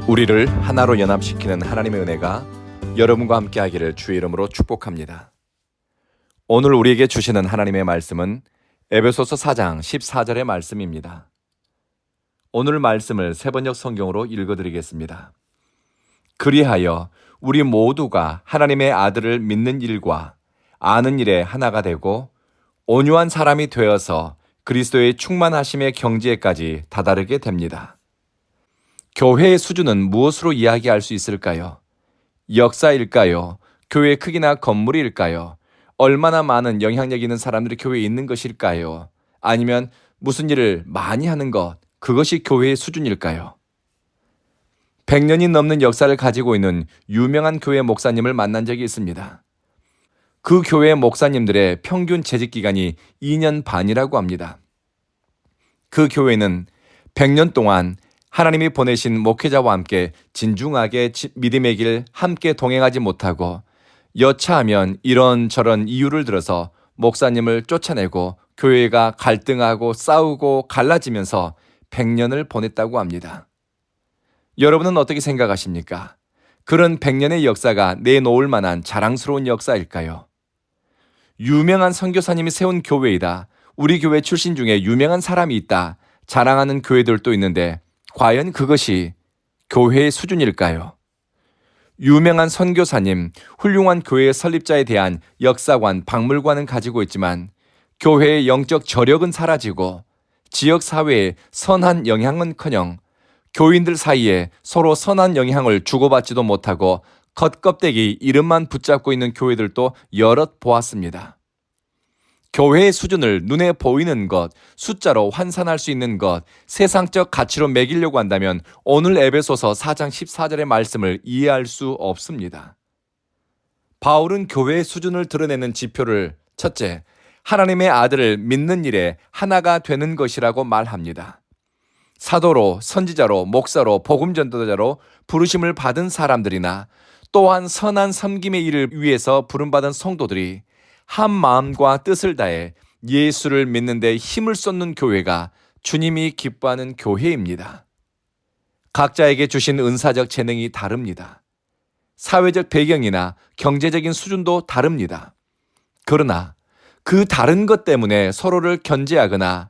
우리를 하나로 연합시키는 하나님의 은혜가 여러분과 함께 하기를 주의 이름으로 축복합니다. 오늘 우리에게 주시는 하나님의 말씀은 에베소서 4장 14절의 말씀입니다. 오늘 말씀을 세번역 성경으로 읽어드리겠습니다. 그리하여 우리 모두가 하나님의 아들을 믿는 일과 아는 일에 하나가 되고 온유한 사람이 되어서 그리스도의 충만하심의 경지에까지 다다르게 됩니다. 교회의 수준은 무엇으로 이야기할 수 있을까요? 역사일까요? 교회 크기나 건물일까요? 얼마나 많은 영향력 있는 사람들이 교회에 있는 것일까요? 아니면 무슨 일을 많이 하는 것, 그것이 교회의 수준일까요? 100년이 넘는 역사를 가지고 있는 유명한 교회 목사님을 만난 적이 있습니다. 그 교회 목사님들의 평균 재직 기간이 2년 반이라고 합니다. 그 교회는 100년 동안 하나님이 보내신 목회자와 함께 진중하게 믿음의 길 함께 동행하지 못하고 여차하면 이런저런 이유를 들어서 목사님을 쫓아내고 교회가 갈등하고 싸우고 갈라지면서 100년을 보냈다고 합니다. 여러분은 어떻게 생각하십니까? 그런 100년의 역사가 내놓을 만한 자랑스러운 역사일까요? 유명한 선교사님이 세운 교회이다. 우리 교회 출신 중에 유명한 사람이 있다. 자랑하는 교회들도 있는데 과연 그것이 교회의 수준일까요? 유명한 선교사님, 훌륭한 교회의 설립자에 대한 역사관, 박물관은 가지고 있지만 교회의 영적 저력은 사라지고 지역사회에 선한 영향은커녕 교인들 사이에 서로 선한 영향을 주고받지도 못하고 겉껍데기 이름만 붙잡고 있는 교회들도 여럿 보았습니다. 교회의 수준을 눈에 보이는 것, 숫자로 환산할 수 있는 것, 세상적 가치로 매기려고 한다면 오늘 에베소서 4장 14절의 말씀을 이해할 수 없습니다. 바울은 교회의 수준을 드러내는 지표를 첫째, 하나님의 아들을 믿는 일에 하나가 되는 것이라고 말합니다. 사도로, 선지자로, 목사로, 복음전도자로 부르심을 받은 사람들이나 또한 선한 섬김의 일을 위해서 부름받은 성도들이 한 마음과 뜻을 다해 예수를 믿는 데 힘을 쏟는 교회가 주님이 기뻐하는 교회입니다. 각자에게 주신 은사적 재능이 다릅니다. 사회적 배경이나 경제적인 수준도 다릅니다. 그러나 그 다른 것 때문에 서로를 견제하거나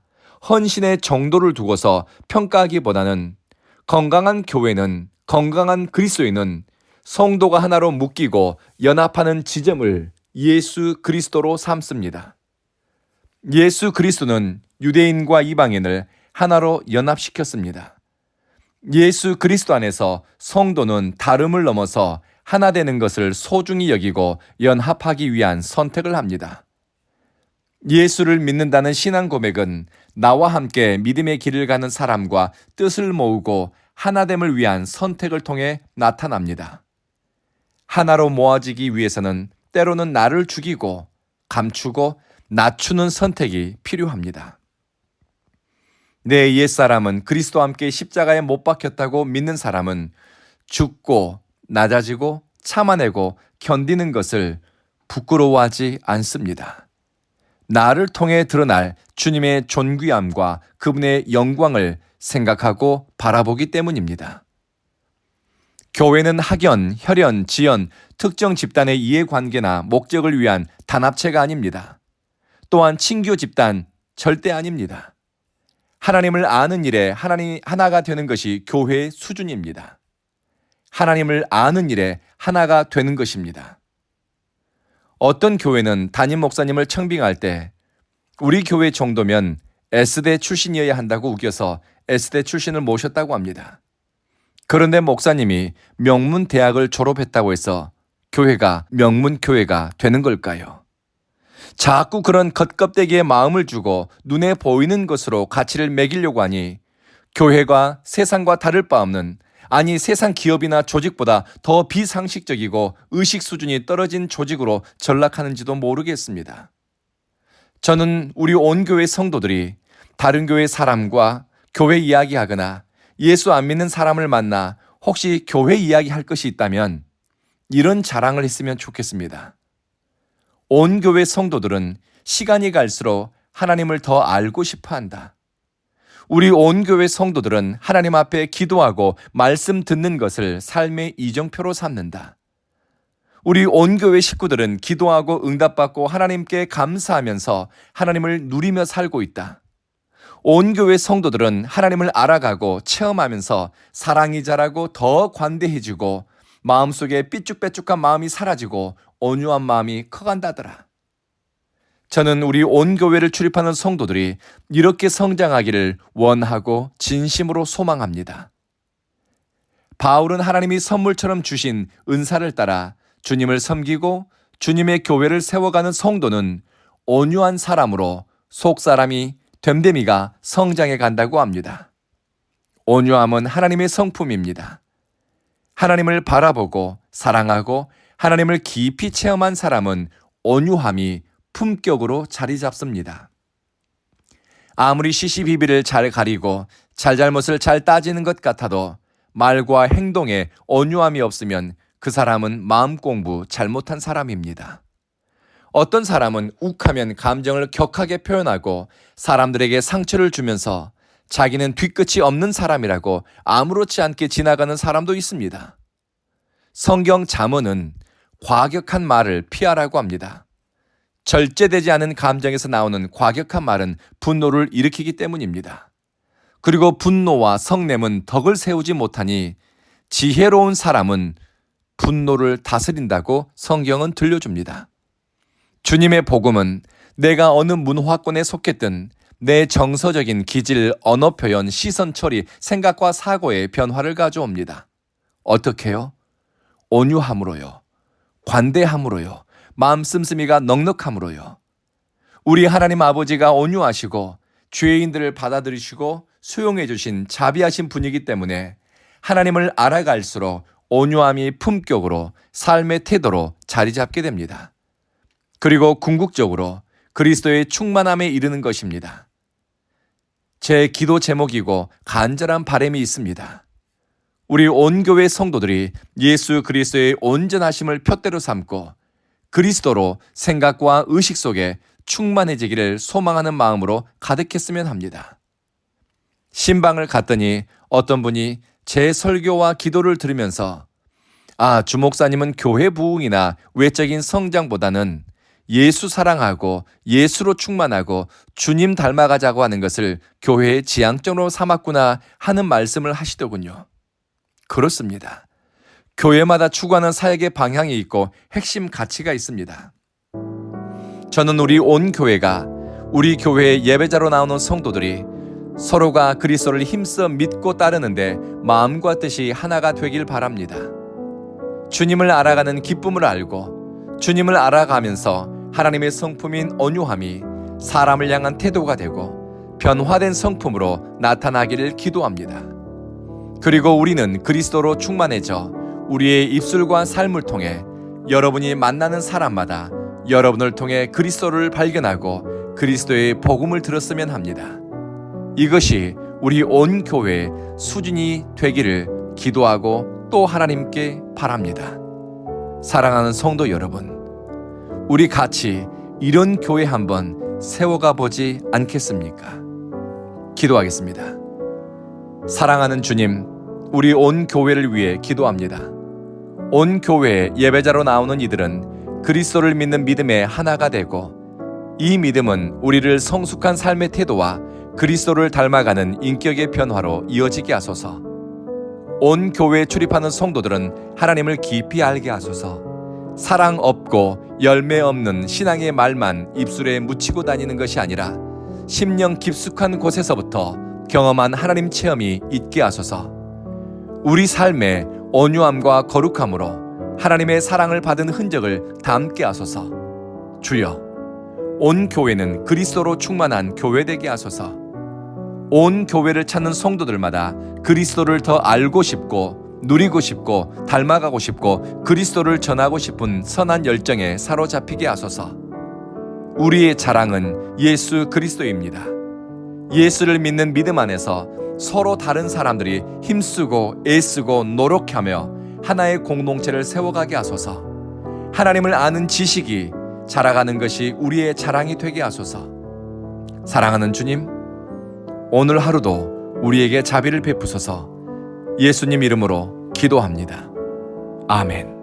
헌신의 정도를 두고서 평가하기보다는 건강한 교회는, 건강한 그리스도인은 성도가 하나로 묶이고 연합하는 지점을 예수 그리스도로 삼습니다. 예수 그리스도는 유대인과 이방인을 하나로 연합시켰습니다. 예수 그리스도 안에서 성도는 다름을 넘어서 하나 되는 것을 소중히 여기고 연합하기 위한 선택을 합니다. 예수를 믿는다는 신앙 고백은 나와 함께 믿음의 길을 가는 사람과 뜻을 모으고 하나됨을 위한 선택을 통해 나타납니다. 하나로 모아지기 위해서는 때로는 나를 죽이고 감추고 낮추는 선택이 필요합니다. 내 옛사람은 그리스도와 함께 십자가에 못 박혔다고 믿는 사람은 죽고 낮아지고 참아내고 견디는 것을 부끄러워하지 않습니다. 나를 통해 드러날 주님의 존귀함과 그분의 영광을 생각하고 바라보기 때문입니다. 교회는 학연, 혈연, 지연, 특정 집단의 이해관계나 목적을 위한 단합체가 아닙니다. 또한 친교 집단 절대 아닙니다. 하나님을 아는 일에 하나님이 하나가 되는 것이 교회의 수준입니다. 하나님을 아는 일에 하나가 되는 것입니다. 어떤 교회는 담임 목사님을 청빙할 때 우리 교회 정도면 S대 출신이어야 한다고 우겨서 S대 출신을 모셨다고 합니다. 그런데 목사님이 명문대학을 졸업했다고 해서 교회가 명문교회가 되는 걸까요? 자꾸 그런 겉껍데기에 마음을 주고 눈에 보이는 것으로 가치를 매기려고 하니 교회가 세상과 다를 바 없는, 아니 세상 기업이나 조직보다 더 비상식적이고 의식 수준이 떨어진 조직으로 전락하는지도 모르겠습니다. 저는 우리 온 교회 성도들이 다른 교회 사람과 교회 이야기하거나 예수 안 믿는 사람을 만나 혹시 교회 이야기할 것이 있다면 이런 자랑을 했으면 좋겠습니다. 온 교회 성도들은 시간이 갈수록 하나님을 더 알고 싶어 한다. 우리 온 교회 성도들은 하나님 앞에 기도하고 말씀 듣는 것을 삶의 이정표로 삼는다. 우리 온 교회 식구들은 기도하고 응답받고 하나님께 감사하면서 하나님을 누리며 살고 있다. 온 교회 성도들은 하나님을 알아가고 체험하면서 사랑이 자라고 더 관대해지고 마음속에 삐쭉빼쭉한 마음이 사라지고 온유한 마음이 커간다더라. 저는 우리 온 교회를 출입하는 성도들이 이렇게 성장하기를 원하고 진심으로 소망합니다. 바울은 하나님이 선물처럼 주신 은사를 따라 주님을 섬기고 주님의 교회를 세워가는 성도는 온유한 사람으로 속사람이 됨됨이가 성장해 간다고 합니다. 온유함은 하나님의 성품입니다. 하나님을 바라보고 사랑하고 하나님을 깊이 체험한 사람은 온유함이 품격으로 자리 잡습니다. 아무리 시시비비를 잘 가리고 잘잘못을 잘 따지는 것 같아도 말과 행동에 온유함이 없으면 그 사람은 마음 공부 잘못한 사람입니다. 어떤 사람은 욱하면 감정을 격하게 표현하고 사람들에게 상처를 주면서 자기는 뒤끝이 없는 사람이라고 아무렇지 않게 지나가는 사람도 있습니다. 성경 잠언은 과격한 말을 피하라고 합니다. 절제되지 않은 감정에서 나오는 과격한 말은 분노를 일으키기 때문입니다. 그리고 분노와 성냄은 덕을 세우지 못하니 지혜로운 사람은 분노를 다스린다고 성경은 들려줍니다. 주님의 복음은 내가 어느 문화권에 속했든 내 정서적인 기질, 언어 표현, 시선 처리, 생각과 사고의 변화를 가져옵니다. 어떻게요? 온유함으로요. 관대함으로요. 마음 씀씀이가 넉넉함으로요. 우리 하나님 아버지가 온유하시고 죄인들을 받아들이시고 수용해 주신 자비하신 분이기 때문에 하나님을 알아갈수록 온유함이 품격으로 삶의 태도로 자리 잡게 됩니다. 그리고 궁극적으로 그리스도의 충만함에 이르는 것입니다. 제 기도 제목이고 간절한 바람이 있습니다. 우리 온 교회 성도들이 예수 그리스도의 온전하심을 표대로 삼고 그리스도로 생각과 의식 속에 충만해지기를 소망하는 마음으로 가득했으면 합니다. 신방을 갔더니 어떤 분이 제 설교와 기도를 들으면서 주 목사님은 교회 부흥이나 외적인 성장보다는 예수 사랑하고 예수로 충만하고 주님 닮아가자고 하는 것을 교회의 지향점으로 삼았구나 하는 말씀을 하시더군요. 그렇습니다. 교회마다 추구하는 사역의 방향이 있고 핵심 가치가 있습니다. 저는 우리 온 교회가 우리 교회의 예배자로 나오는 성도들이 서로가 그리스도를 힘써 믿고 따르는데 마음과 뜻이 하나가 되길 바랍니다. 주님을 알아가는 기쁨을 알고 주님을 알아가면서 하나님의 성품인 온유함이 사람을 향한 태도가 되고 변화된 성품으로 나타나기를 기도합니다. 그리고 우리는 그리스도로 충만해져 우리의 입술과 삶을 통해 여러분이 만나는 사람마다 여러분을 통해 그리스도를 발견하고 그리스도의 복음을 들었으면 합니다. 이것이 우리 온 교회의 수준이 되기를 기도하고 또 하나님께 바랍니다. 사랑하는 성도 여러분, 우리 같이 이런 교회 한번 세워가 보지 않겠습니까? 기도하겠습니다. 사랑하는 주님, 우리 온 교회를 위해 기도합니다. 온 교회에 예배자로 나오는 이들은 그리스도를 믿는 믿음의 하나가 되고 이 믿음은 우리를 성숙한 삶의 태도와 그리스도를 닮아가는 인격의 변화로 이어지게 하소서. 온 교회에 출입하는 성도들은 하나님을 깊이 알게 하소서. 사랑 없고 열매 없는 신앙의 말만 입술에 묻히고 다니는 것이 아니라 심령 깊숙한 곳에서부터 경험한 하나님 체험이 있게 하소서. 우리 삶에 온유함과 거룩함으로 하나님의 사랑을 받은 흔적을 담게 하소서. 주여, 온 교회는 그리스도로 충만한 교회 되게 하소서. 온 교회를 찾는 성도들마다 그리스도를 더 알고 싶고 누리고 싶고 닮아가고 싶고 그리스도를 전하고 싶은 선한 열정에 사로잡히게 하소서. 우리의 자랑은 예수 그리스도입니다. 예수를 믿는 믿음 안에서 서로 다른 사람들이 힘쓰고 애쓰고 노력하며 하나의 공동체를 세워가게 하소서. 하나님을 아는 지식이 자라가는 것이 우리의 자랑이 되게 하소서. 사랑하는 주님, 오늘 하루도 우리에게 자비를 베푸소서. 예수님 이름으로 기도합니다. 아멘.